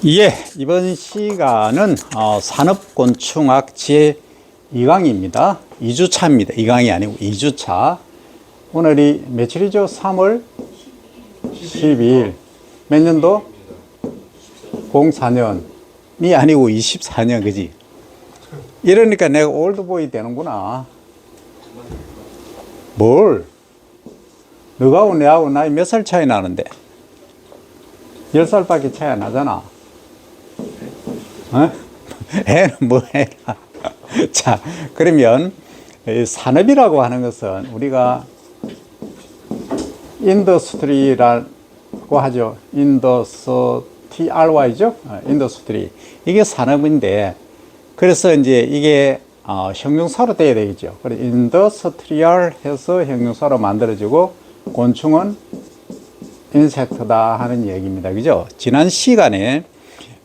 예, 이번 시간은 산업곤충학 제2강입니다. 2주차입니다. 2강이 아니고 2주차. 오늘이 며칠이죠? 3월 12일. 몇 년도? 04년이 아니고 24년, 그지? 이러니까 내가 올드보이 되는구나. 뭘? 너하고 내하고 나이 몇 살 차이 나는데? 10살밖에 차이 안 나잖아. 어? 애는 뭐 해라. 자, 그러면 산업이라고 하는 것은 우리가 인더스트리라고 하죠. 인더스트리죠. 인더스트리. 이게 산업인데, 그래서 이제 이게 형용사로 돼야 되겠죠. 그래서 인더스트리얼 해서 형용사로 만들어지고, 곤충은 인섹트다 하는 얘기입니다. 그죠? 지난 시간에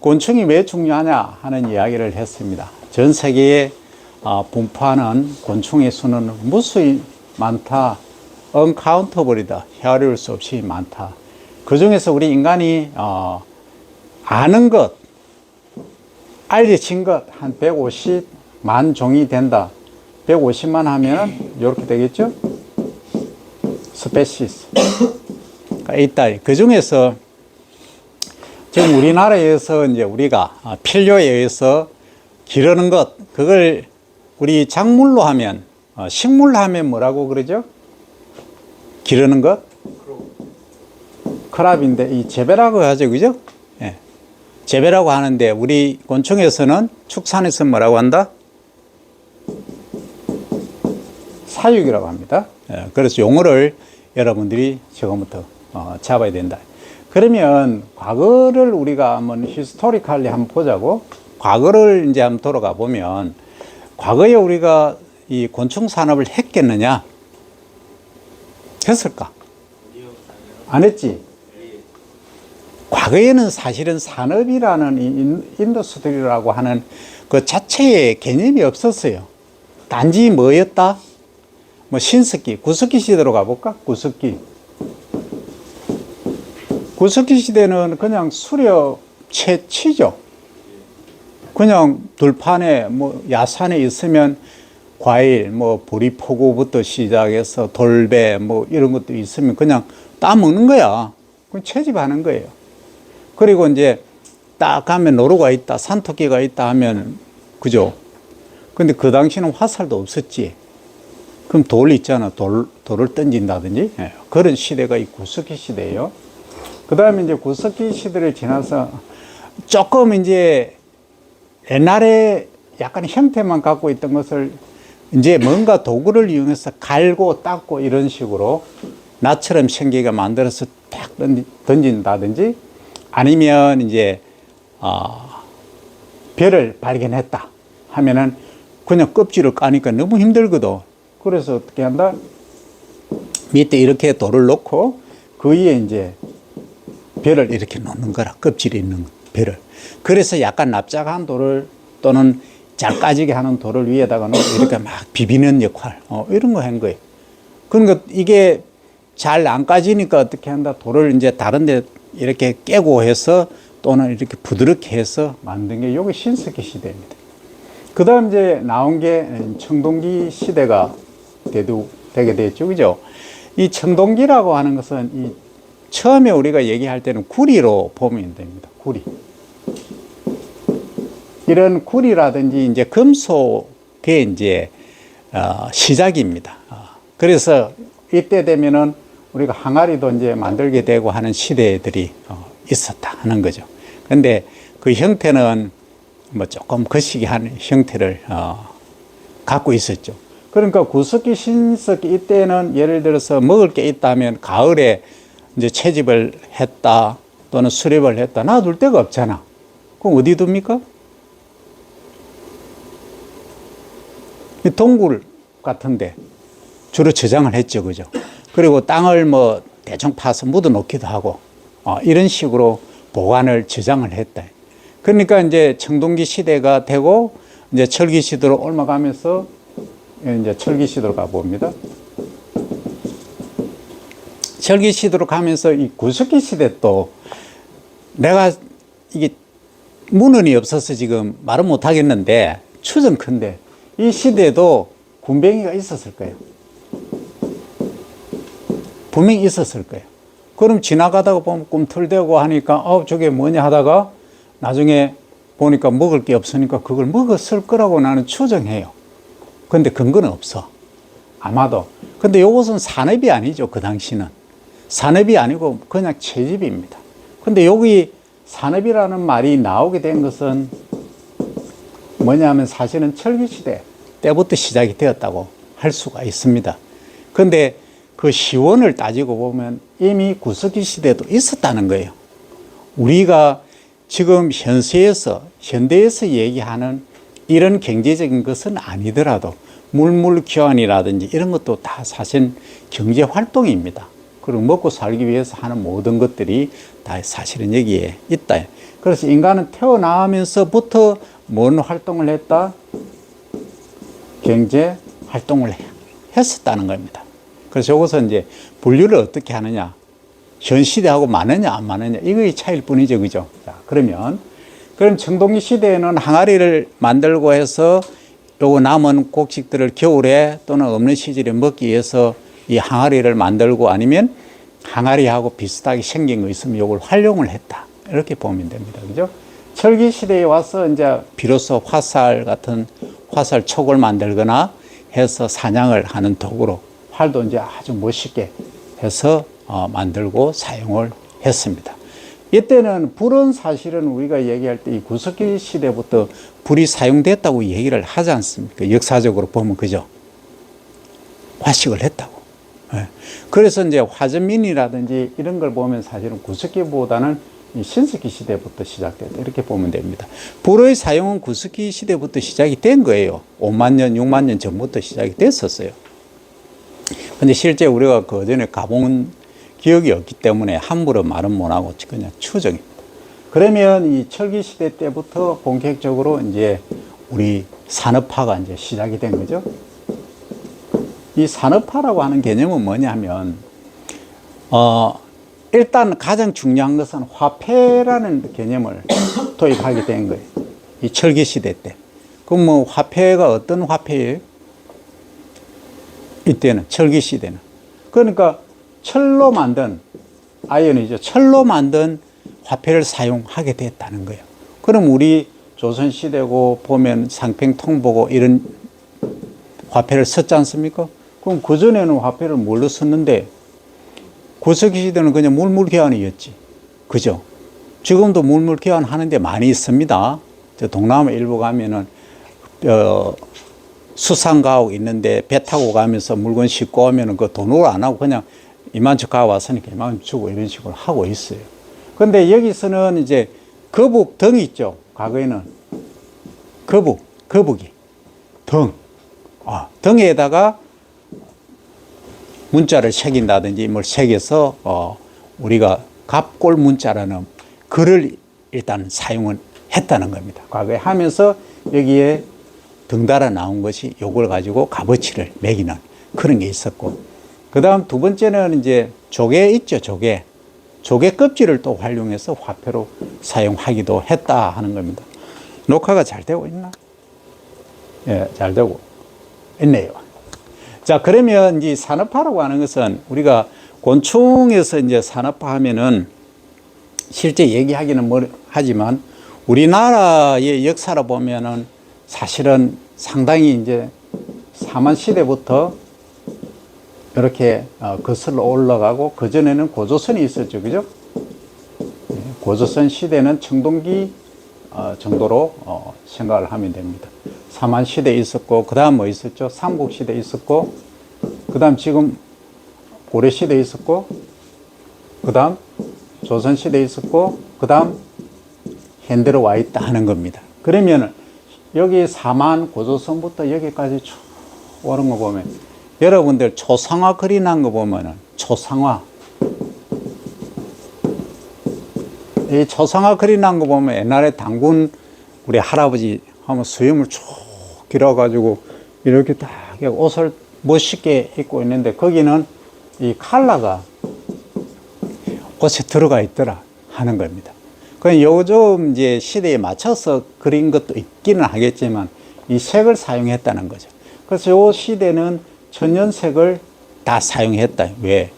곤충이 왜 중요하냐 하는 이야기를 했습니다. 전 세계에 분포하는 곤충의 수는 무수히 많다. uncountable이다. 헤아릴 수 없이 많다. 그 중에서 우리 인간이 아는 것, 알려진 것 한 150만 종이 된다. 150만 하면 이렇게 되겠죠? 스페시스가 있다. 그 중에서 지금 우리나라에서 이제 우리가 필요에 의해서 기르는 것, 그걸 우리 작물로 하면, 식물로 하면 뭐라고 그러죠? 기르는 것? 크랍인데, 이 재배라고 하죠. 그죠? 예. 재배라고 하는데, 우리 곤충에서는, 축산에서 뭐라고 한다? 사육이라고 합니다. 예. 그래서 용어를 여러분들이 지금부터 잡아야 된다. 그러면 과거를 우리가 한번 히스토리컬리 한번 보자고. 과거를 이제 한번 돌아가 보면, 과거에 우리가 이 곤충 산업을 했겠느냐? 했을까? 안 했지? 과거에는 사실은 산업이라는 이 인더스트리라고 하는 그 자체의 개념이 없었어요. 단지 뭐였다? 뭐 신석기, 구석기 시대로 가볼까? 구석기 시대는 그냥 수렵 채취죠. 그냥 들판에 뭐 야산에 있으면 과일, 뭐 보리포구부터 시작해서 돌배 뭐 이런 것도 있으면 그냥 따먹는 거야. 그냥 채집하는 거예요. 그리고 이제 딱 가면 노루가 있다, 산토끼가 있다 하면, 그죠? 근데 그 당시는 화살도 없었지. 그럼 돌 있잖아. 돌을 던진다든지. 예, 그런 시대가 이 구석기 시대예요. 그 다음에 이제 구석기 시대를 지나서 조금 이제 옛날에 약간 형태만 갖고 있던 것을 이제 뭔가 도구를 이용해서 갈고 닦고 이런 식으로 나처럼 생기게 만들어서 딱 던진다든지, 아니면 이제 별을 발견했다 하면은 그냥 껍질을 까니까 너무 힘들거든. 그래서 어떻게 한다? 밑에 이렇게 돌을 놓고 그 위에 이제 별을 이렇게 놓는 거라. 껍질이 있는 별을. 그래서 약간 납작한 돌을 또는 잘 까지게 하는 돌을 위에다가 놓고 이렇게 막 비비는 역할, 이런 거 한 거예요. 그러니까 이게 잘 안 까지니까 어떻게 한다? 돌을 이제 다른 데 이렇게 깨고 해서 또는 이렇게 부드럽게 해서 만든 게 요게 신석기 시대입니다. 그 다음 이제 나온 게 청동기 시대가 되게 됐죠. 그죠? 이 청동기라고 하는 것은 이 처음에 우리가 얘기할 때는 구리로 보면 됩니다. 구리. 이런 구리라든지 이제 금속의 이제 시작입니다. 그래서 이때 되면은 우리가 항아리도 이제 만들게 되고 하는 시대들이 있었다 하는 거죠. 근데 그 형태는 뭐 조금 거시기한 형태를 갖고 있었죠. 그러니까 구석기, 신석기 이때는 예를 들어서 먹을 게 있다면 가을에 이제 채집을 했다 또는 수렵을 했다. 놔둘 데가 없잖아. 그럼 어디 둡니까? 동굴 같은데 주로 저장을 했죠. 그죠? 그리고 땅을 뭐 대충 파서 묻어 놓기도 하고, 이런 식으로 보관을 저장을 했다. 그러니까 이제 청동기 시대가 되고, 이제 철기 시대로 올라가면서, 이제 철기 시대로 가봅니다. 철기 시대로 가면서 이 구석기 시대 또 내가 이게 문헌이 없어서 지금 말은 못 하겠는데 추정컨대 이 시대에도 군뱅이가 있었을 거예요. 분명히 있었을 거예요. 그럼 지나가다가 보면 꿈틀대고 하니까 저게 뭐냐 하다가 나중에 보니까 먹을 게 없으니까 그걸 먹었을 거라고 나는 추정해요. 근데 근거는 없어. 아마도. 근데 이것은 산업이 아니죠. 그 당시는. 산업이 아니고 그냥 채집입니다. 근데 여기 산업이라는 말이 나오게 된 것은 뭐냐면 사실은 철기시대 때부터 시작이 되었다고 할 수가 있습니다. 근데 그 시원을 따지고 보면 이미 구석기 시대도 있었다는 거예요. 우리가 지금 현대에서 얘기하는 이런 경제적인 것은 아니더라도 물물 교환이라든지 이런 것도 다 사실 경제 활동입니다. 그리고 먹고 살기 위해서 하는 모든 것들이 다 사실은 여기에 있다. 그래서 인간은 태어나면서부터 뭔 활동을 했다? 경제 활동을 했었다는 겁니다. 그래서 이것은 이제 분류를 어떻게 하느냐, 현 시대하고 많으냐 안 많으냐 이거의 차이일 뿐이죠, 그죠? 자, 그럼 청동기 시대에는 항아리를 만들고 해서 요거 남은 곡식들을 겨울에 또는 없는 시절에 먹기 위해서 이 항아리를 만들고 아니면 항아리하고 비슷하게 생긴 거 있으면 요걸 활용을 했다. 이렇게 보면 됩니다, 그죠? 철기 시대에 와서 이제 비로소 화살 같은 화살촉을 만들거나 해서 사냥을 하는 도구로 활도 이제 아주 멋있게 해서 만들고 사용을 했습니다. 이때는 불은 사실은 우리가 얘기할 때 이 구석기 시대부터 불이 사용됐다고 얘기를 하지 않습니까? 역사적으로 보면 그죠? 화식을 했다고. 네. 그래서 이제 화전민이라든지 이런 걸 보면 사실은 구석기보다는 이 신석기 시대부터 시작됐다. 이렇게 보면 됩니다. 불의 사용은 구석기 시대부터 시작이 된 거예요. 5만 년, 6만 년 전부터 시작이 됐었어요. 근데 실제 우리가 그 전에 가본 기억이 없기 때문에 함부로 말은 못하고 그냥 추정입니다. 그러면 이 철기 시대 때부터 본격적으로 이제 우리 산업화가 이제 시작이 된 거죠. 이 산업화라고 하는 개념은 뭐냐면, 일단 가장 중요한 것은 화폐라는 개념을 도입하게 된 거예요. 이 철기 시대 때. 그럼 뭐 화폐가 어떤 화폐예요? 이때는, 철기 시대는. 그러니까 철로 만든, 아이언이죠. 철로 만든 화폐를 사용하게 됐다는 거예요. 그럼 우리 조선시대고 보면 상평통보고 이런 화폐를 썼지 않습니까? 그럼 그전에는 화폐를 뭘로 썼는데, 구석기 시대는 그냥 물물교환이었지. 그죠? 지금도 물물교환 하는데 많이 있습니다. 저 동남아 일부 가면은, 수상가옥 있는데 배 타고 가면서 물건 싣고 오면은 그 돈으로 안 하고 그냥 이만큼 가왔으니까 이만큼 주고 이런 식으로 하고 있어요. 근데 여기서는 이제 거북 덩이 있죠. 과거에는 거북이 덩. 덩에다가 문자를 새긴다든지 뭘 새겨서 우리가 갑골 문자라는 글을 일단 사용을 했다는 겁니다. 과거에 하면서 여기에 덩달아 나온 것이 요걸 가지고 값어치를 매기는 그런 게 있었고, 그 다음 두 번째는 이제 조개 있죠, 조개 껍질을 또 활용해서 화폐로 사용하기도 했다 하는 겁니다. 녹화가 잘 되고 있나? 예, 잘 되고 있네요. 자, 그러면 이 산업화라고 하는 것은 우리가 곤충에서 이제 산업화 하면은 실제 얘기하기는 하지만 우리나라의 역사를 보면은 사실은 상당히 이제 사만 시대부터 이렇게 거슬러 올라가고, 그전에는 고조선이 있었죠. 그죠? 고조선 시대는 청동기 정도로 생각을 하면 됩니다. 사만 시대 있었고, 그 다음 뭐 있었죠? 삼국 시대 있었고, 그 다음 지금 고려 시대 있었고, 그 다음 조선 시대 있었고, 그 다음 현대로 와 있다 하는 겁니다. 그러면은 여기 사만 고조선부터 여기까지 쭉 오는 거 보면, 여러분들 초상화 그려놓은 거 보면은 초상화, 이 초상화 그려놓은 거 보면 옛날에 당군 우리 할아버지 하면 수염을 쭉 길어가지고 이렇게 딱 옷을 멋있게 입고 있는데, 거기는 이 칼라가 옷에 들어가 있더라 하는 겁니다. 그 요즘 이제 시대에 맞춰서 그린 것도 있기는 하겠지만 이 색을 사용했다는 거죠. 그래서 요 시대는 천연색을 다 사용했다. 왜?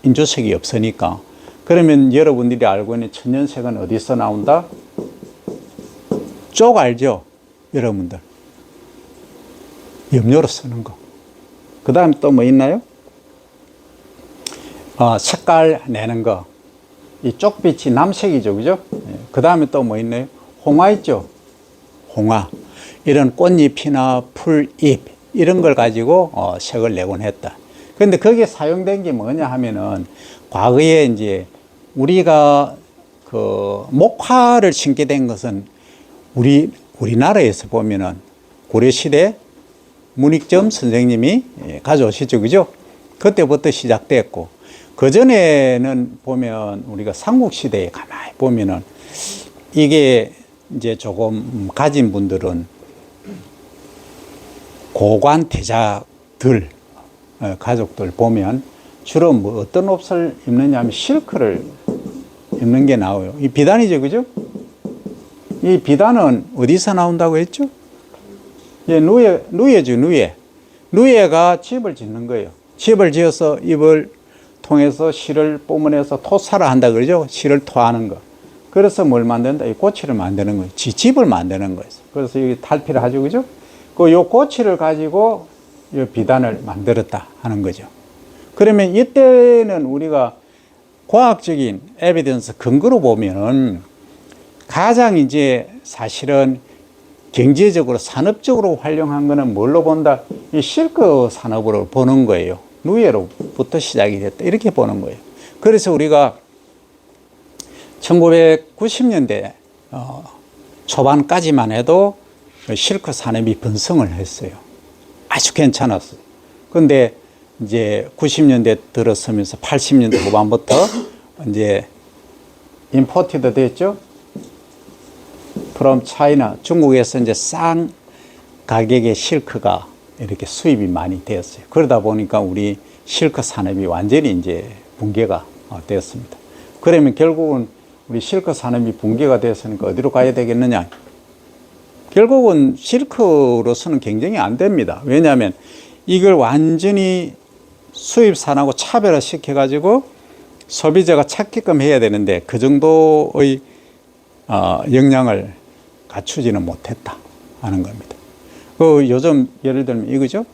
인조색이 없으니까. 그러면 여러분들이 알고 있는 천연색은 어디서 나온다? 쪽 알죠? 여러분들. 염료로 쓰는 거. 그 다음에 또 뭐 있나요? 색깔 내는 거. 이 쪽빛이 남색이죠. 그죠? 그 다음에 또 뭐 있나요? 홍화 있죠? 홍화. 이런 꽃잎이나 풀잎, 이런 걸 가지고 색을 내곤 했다. 근데 거기에 사용된 게 뭐냐 하면은, 과거에 이제 우리가 그 목화를 신게 된 것은 우리나라에서 보면은 고려시대 문익점 선생님이 가져오시죠. 그죠? 그때부터 시작됐고, 그전에는 보면 우리가 삼국시대에 가만히 보면은 이게 이제 조금 가진 분들은 고관 대자들, 가족들 보면 주로 뭐 어떤 옷을 입느냐 하면 실크를 입는 게 나와요. 이 비단이죠. 그죠? 이 비단은 어디서 나온다고 했죠? 예, 누에죠, 누에. 누에가 집을 짓는 거예요. 집을 지어서 입을 통해서 실을 뿜어내서 토사를 한다 그러죠? 실을 토하는 거. 그래서 뭘 만든다? 이 꼬치를 만드는 거예요. 집을 만드는 거예요. 그래서 여기 탈피를 하죠. 그죠? 요 꼬치를 가지고 이 비단을 만들었다 하는 거죠. 그러면 이때는 우리가 과학적인 에비던스 근거로 보면은 가장 이제 사실은 경제적으로 산업적으로 활용한 거는 뭘로 본다? 이 실크 산업으로 보는 거예요. 누에로부터 시작이 됐다. 이렇게 보는 거예요. 그래서 우리가 1990년대 초반까지만 해도 실크 산업이 번성을 했어요. 아주 괜찮았어요. 근데 이제 90년대 들어서면서 80년대 후반부터 이제 임포티드 됐죠. from China, 중국에서 이제 싼 가격의 실크가 이렇게 수입이 많이 되었어요. 그러다 보니까 우리 실크 산업이 완전히 이제 붕괴가 되었습니다. 그러면 결국은 우리 실크 산업이 붕괴가 되었으니까 어디로 가야 되겠느냐? 결국은 실크로서는 경쟁이 안 됩니다. 왜냐하면 이걸 완전히 수입산하고 차별화 시켜가지고 소비자가 찾게끔 해야 되는데 그 정도의 역량을 갖추지는 못했다 하는 겁니다. 요즘 예를 들면 이거죠.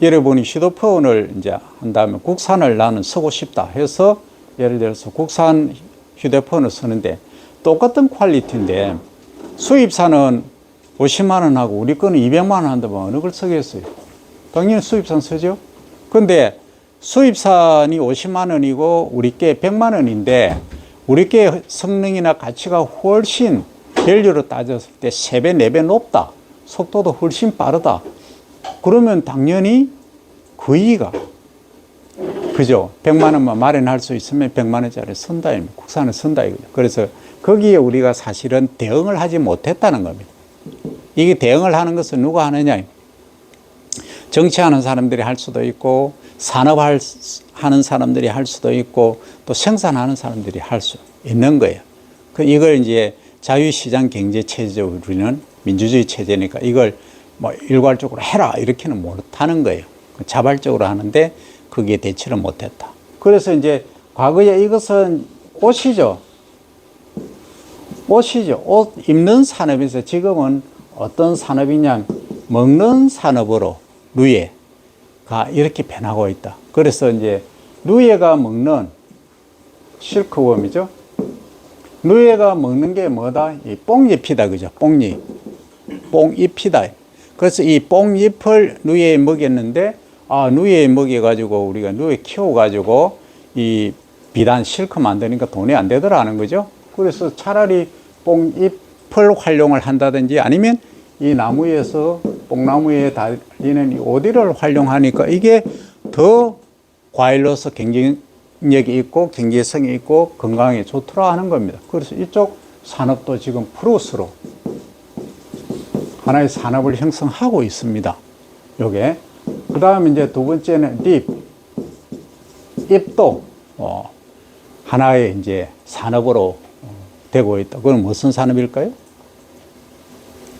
여러분이 휴대폰을 이제 한다면 국산을 나는 쓰고 싶다 해서 예를 들어서 국산 휴대폰을 쓰는데 똑같은 퀄리티인데 수입산은 50만 원하고 우리 거는 200만 원 한다면 어느 걸 쓰겠어요? 당연히 수입산 쓰죠. 근데 수입산이 50만 원이고 우리 게 100만 원인데 우리 게 성능이나 가치가 훨씬 밸류로 따졌을 때 3배, 4배 높다. 속도도 훨씬 빠르다. 그러면 당연히 그 이의가, 그죠? 100만 원만 마련할 수 있으면 100만 원짜리 쓴다. 국산을 쓴다. 이거죠. 그래서 거기에 우리가 사실은 대응을 하지 못했다는 겁니다. 이게 대응을 하는 것은 누가 하느냐? 정치하는 사람들이 할 수도 있고, 산업하는 사람들이 할 수도 있고, 또 생산하는 사람들이 할 수 있는 거예요. 이걸 이제 자유시장 경제 체제적으로 우리는 민주주의 체제니까 이걸 뭐 일괄적으로 해라 이렇게는 못하는 거예요. 자발적으로 하는데 거기에 대처를 못했다. 그래서 이제 과거에 이것은 옷이죠. 옷 입는 산업에서 지금은 어떤 산업이냐, 먹는 산업으로 누에가 이렇게 변하고 있다. 그래서 이제 누에가 먹는 실크웜이죠. 누에가 먹는 게 뭐다? 이 뽕잎이다. 그죠? 뽕잎이다. 그래서 이 뽕잎을 누에에 먹였는데, 누에에 먹여가지고 우리가 누에 키워가지고 이 비단 실크 만드니까 돈이 안 되더라는 거죠. 그래서 차라리 뽕잎을 활용을 한다든지 아니면 이 나무에서 뽕나무에 달리는 이 오디를 활용하니까 이게 더 과일로서 경쟁력이 있고 경제성이 있고 건강에 좋더라 하는 겁니다. 그래서 이쪽 산업도 지금 플러스로 하나의 산업을 형성하고 있습니다. 요게. 그 다음에 이제 두 번째는 잎도 하나의 이제 산업으로 되고 있다. 그건 무슨 산업일까요?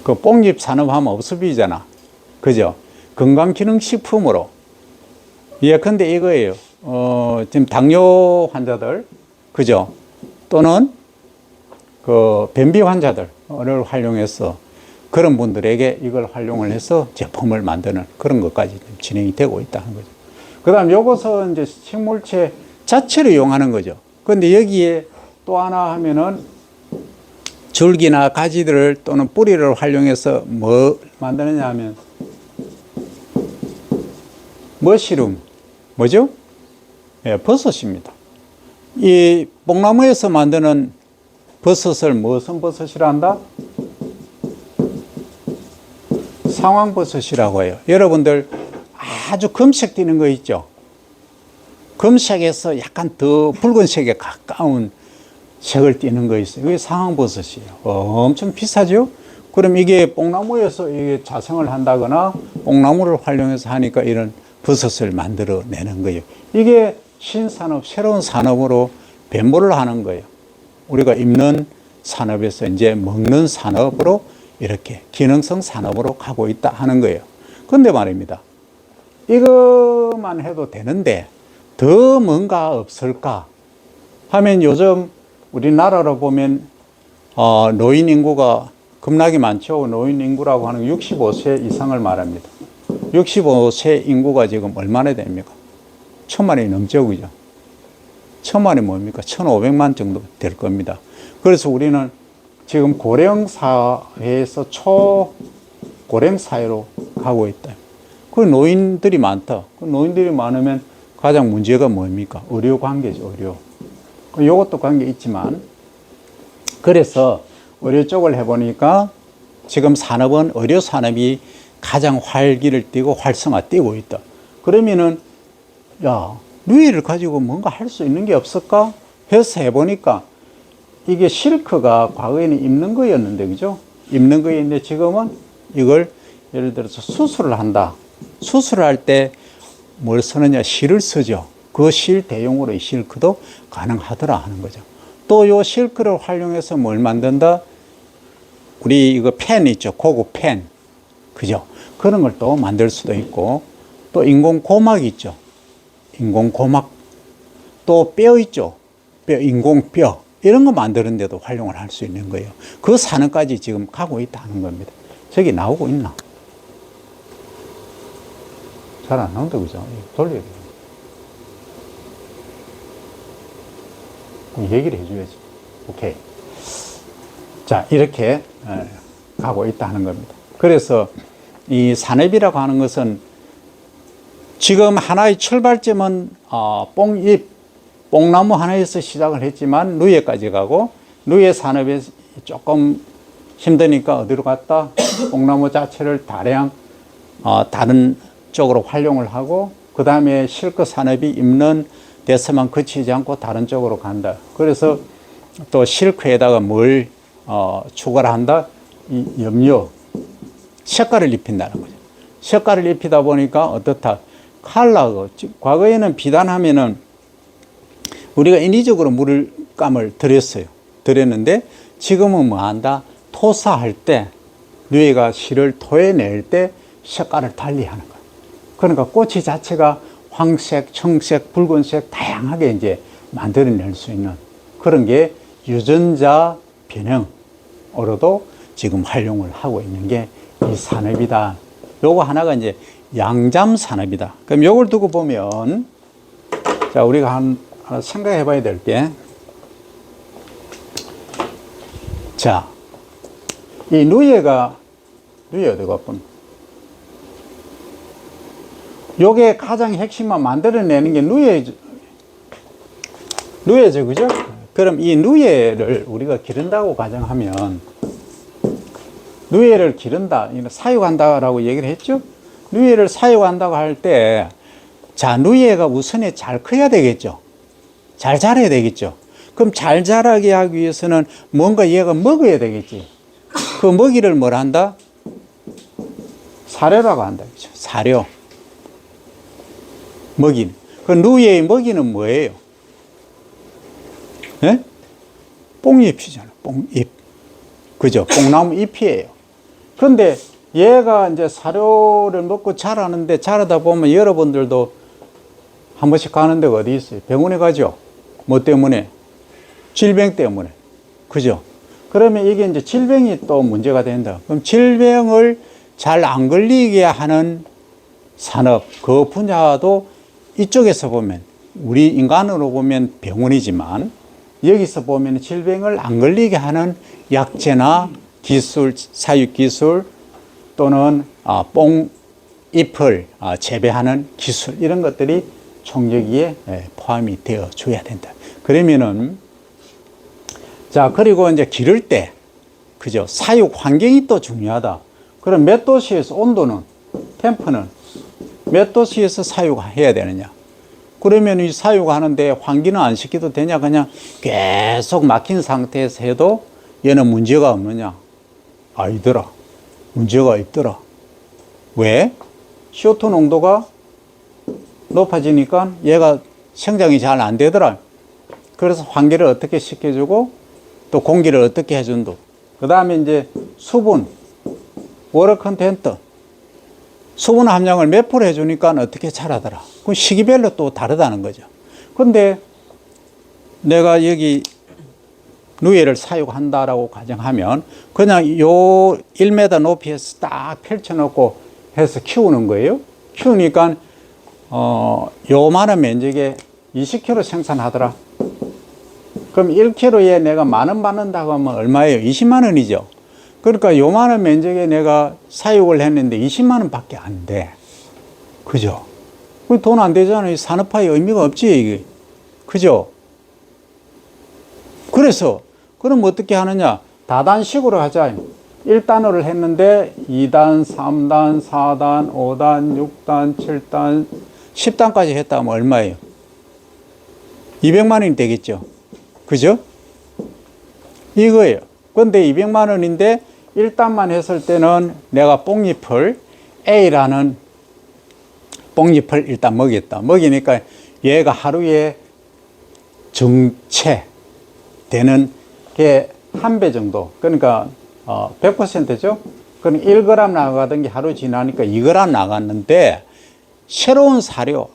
그 뽕잎 산업하면 없어비잖아. 그죠? 건강기능식품으로. 예컨대 이거예요. 지금 당뇨 환자들, 그죠? 또는 그 변비 환자들을 활용해서 그런 분들에게 이걸 활용을 해서 제품을 만드는 그런 것까지 진행이 되고 있다는 거죠. 그 다음 요것은 이제 식물체 자체를 이용하는 거죠. 근데 여기에 또 하나 하면은 줄기나 가지들을 또는 뿌리를 활용해서 뭐 만드느냐 하면 머시룸, 뭐죠? 예, 버섯입니다. 이 뽕나무에서 만드는 버섯을 무슨 버섯이라 한다? 상황버섯이라고 해요. 여러분들 아주 검색 띄는 거 있죠? 검색에서 약간 더 붉은색에 가까운 색을 띠는 거 있어요. 이게 상황버섯이에요. 엄청 비싸죠? 그럼 이게 뽕나무에서 이게 자생을 한다거나 뽕나무를 활용해서 하니까 이런 버섯을 만들어 내는 거예요. 이게 신산업, 새로운 산업으로 변모를 하는 거예요. 우리가 입는 산업에서 이제 먹는 산업으로 이렇게 기능성 산업으로 가고 있다 하는 거예요. 근데 말입니다. 이것만 해도 되는데 더 뭔가 없을까 하면 요즘 우리나라로 보면 노인 인구가 겁나게 많죠. 노인 인구라고 하는 65세 이상을 말합니다. 65세 인구가 지금 얼마나 됩니까? 1000만이 넘죠, 그죠? 1000만이 뭡니까? 1500만 정도 될 겁니다. 그래서 우리는 지금 고령 사회에서 초고령 사회로 가고 있다. 그 노인들이 많다. 그 노인들이 많으면 가장 문제가 뭡니까? 의료 관계죠, 의료. 이것도 관계 있지만, 그래서 의료 쪽을 해보니까 지금 산업은 의료 산업이 가장 활기를 띠고 활성화 띠고 있다. 그러면은, 야, 누이를 가지고 뭔가 할 수 있는 게 없을까? 해서 해보니까 이게 실크가 과거에는 입는 거였는데, 그죠? 입는 거였는데 지금은 이걸 예를 들어서 수술을 한다. 수술을 할 때 뭘 쓰느냐? 실을 쓰죠. 그 실 대용으로 이 실크도 가능하더라 하는 거죠. 또 요 실크를 활용해서 뭘 만든다? 우리 이거 펜 있죠. 고급 펜. 그죠? 그런 걸 또 만들 수도 있고, 또 인공고막 있죠. 인공고막. 또 뼈 있죠. 뼈, 인공뼈. 이런 거 만드는데도 활용을 할 수 있는 거예요. 그 산업까지 지금 가고 있다는 겁니다. 저기 나오고 있나? 잘 안 나온다, 그죠? 돌려야 돼요. 얘기를 해줘야지. 오케이. 자, 이렇게 가고 있다는 겁니다. 그래서 이 산업이라고 하는 것은 지금 하나의 출발점은 뽕잎, 뽕나무 하나에서 시작을 했지만 누에까지 가고, 누에 산업에 조금 힘드니까 어디로 갔다? 뽕나무 자체를 다량 다른 쪽으로 활용을 하고, 그 다음에 실크 산업이 입는 데서만 그치지 않고 다른 쪽으로 간다. 그래서 또 실크에다가 뭘 추가를 한다? 이 염료, 색깔을 입힌다는 거죠. 색깔을 입히다 보니까 어떻다? 컬러, 과거에는 비단하면은 우리가 인위적으로 물감을 들였는데 지금은 뭐 한다? 토사할 때, 누에가 실을 토해낼 때 색깔을 달리 하는 거예요. 그러니까 꽃이 자체가 황색, 청색, 붉은색 다양하게 이제 만들어낼 수 있는 그런 게 유전자 변형으로도 지금 활용을 하고 있는 게 이 산업이다. 요거 하나가 이제 양잠 산업이다. 그럼 요걸 두고 보면, 자, 우리가 하나 생각해 봐야 될 게, 자, 이 누에가 어디 갔군? 요게 가장 핵심만 만들어내는 게 누에죠, 그죠? 그럼 이 누에를 우리가 기른다고 가정하면, 누에를 기른다, 사육한다라고 얘기를 했죠? 누에를 사육한다고 할 때, 자, 누에가 우선에 잘 커야 되겠죠? 잘 자라야 되겠죠? 그럼 잘 자라게 하기 위해서는 뭔가 얘가 먹어야 되겠지? 그 먹이를 뭘 한다? 사료라고 한다, 그죠? 사료. 먹이는. 그 누에의 먹이는 뭐예요? 예? 뽕잎이잖아. 뽕잎. 그죠? 뽕나무 잎이에요. 근데 얘가 이제 사료를 먹고 자라는데 자라다 보면 여러분들도 한 번씩 가는 데가 어디 있어요? 병원에 가죠? 뭐 때문에? 질병 때문에. 그죠? 그러면 이게 이제 질병이 또 문제가 된다. 그럼 질병을 잘 안 걸리게 하는 산업, 그 분야도 이쪽에서 보면, 우리 인간으로 보면 병원이지만, 여기서 보면 질병을 안 걸리게 하는 약재나 기술, 사육 기술, 또는 뽕잎을 재배하는 기술, 이런 것들이 총 여기에 포함이 되어 줘야 된다. 그러면은, 자, 그리고 이제 기를 때, 그죠? 사육 환경이 또 중요하다. 그럼 몇 도시에서 온도는, 템프는 몇 도시에서 사육해야 되느냐? 그러면 이 사육하는데 환기는 안 시켜도 되냐? 그냥 계속 막힌 상태에서 해도 얘는 문제가 없느냐? 아니더라. 문제가 있더라. 왜? CO2 농도가 높아지니까 얘가 성장이 잘 안 되더라. 그래서 환기를 어떻게 시켜주고 또 공기를 어떻게 해준다. 그 다음에 이제 수분, 워터 컨텐트, 수분 함량을 몇 프로 해주니까 어떻게 자라더라. 그 시기별로 또 다르다는 거죠. 근데 내가 여기 누에를 사육한다라고 가정하면 그냥 요 1m 높이에서 딱 펼쳐놓고 해서 키우는 거예요. 키우니까 요만한 면적에 20kg 생산하더라. 그럼 1kg에 내가 10,000원 받는다고 하면 얼마예요? 20만 원이죠. 그러니까 요만한 면적에 내가 사육을 했는데 20만 원 밖에 안 돼. 그죠? 돈 안 되잖아요. 산업화의 의미가 없지, 이게. 그죠? 그래서, 그럼 어떻게 하느냐? 다단식으로 하자. 1단어를 했는데 2단, 3단, 4단, 5단, 6단, 7단, 10단까지 했다면 얼마예요? 200만 원이 되겠죠. 그죠? 이거예요. 근데 200만 원인데 1단만 했을 때는 내가 뽕잎을 A라는 뽕잎을 일단 먹였다. 먹이니까 얘가 하루에 정체 되는 게 한 배 정도. 그러니까 100%죠. 그럼 1g 나가던 게 하루 지나니까 2g 나갔는데 새로운 사료,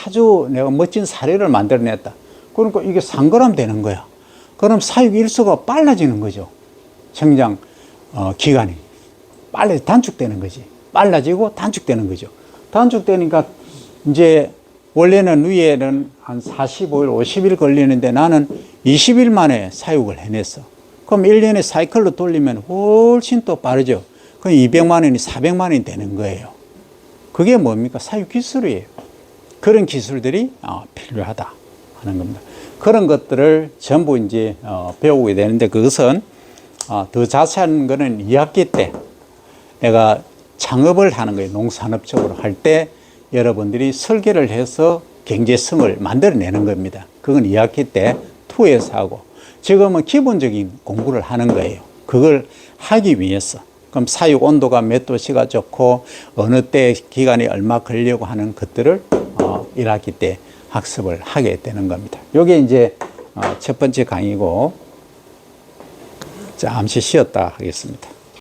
아주 내가 멋진 사료를 만들어냈다. 그러니까 이게 3g 되는 거야. 그럼 사육 일수가 빨라지는 거죠. 성장 기간이 단축되는 거지. 빨라지고 단축되는 거죠. 단축되니까 이제 원래는 위에는 한 45일, 50일 걸리는데 나는 20일 만에 사육을 해냈어. 그럼 1년에 사이클로 돌리면 훨씬 또 빠르죠. 그럼 200만 원이 400만 원이 되는 거예요. 그게 뭡니까? 사육 기술이에요. 그런 기술들이 필요하다 하는 겁니다. 그런 것들을 전부 이제 배우게 되는데 그것은 더 자세한 거는 2학기 때 내가 창업을 하는 거예요. 농산업적으로 할 때 여러분들이 설계를 해서 경제성을 만들어내는 겁니다. 그건 2학기 때 2에서 하고 지금은 기본적인 공부를 하는 거예요. 그걸 하기 위해서. 그럼 사육 온도가 몇 도씨가 좋고 어느 때 기간이 얼마 걸려고 하는 것들을 1학기 때 학습을 하게 되는 겁니다. 이게 이제 첫 번째 강의고 잠시 쉬었다 하겠습니다.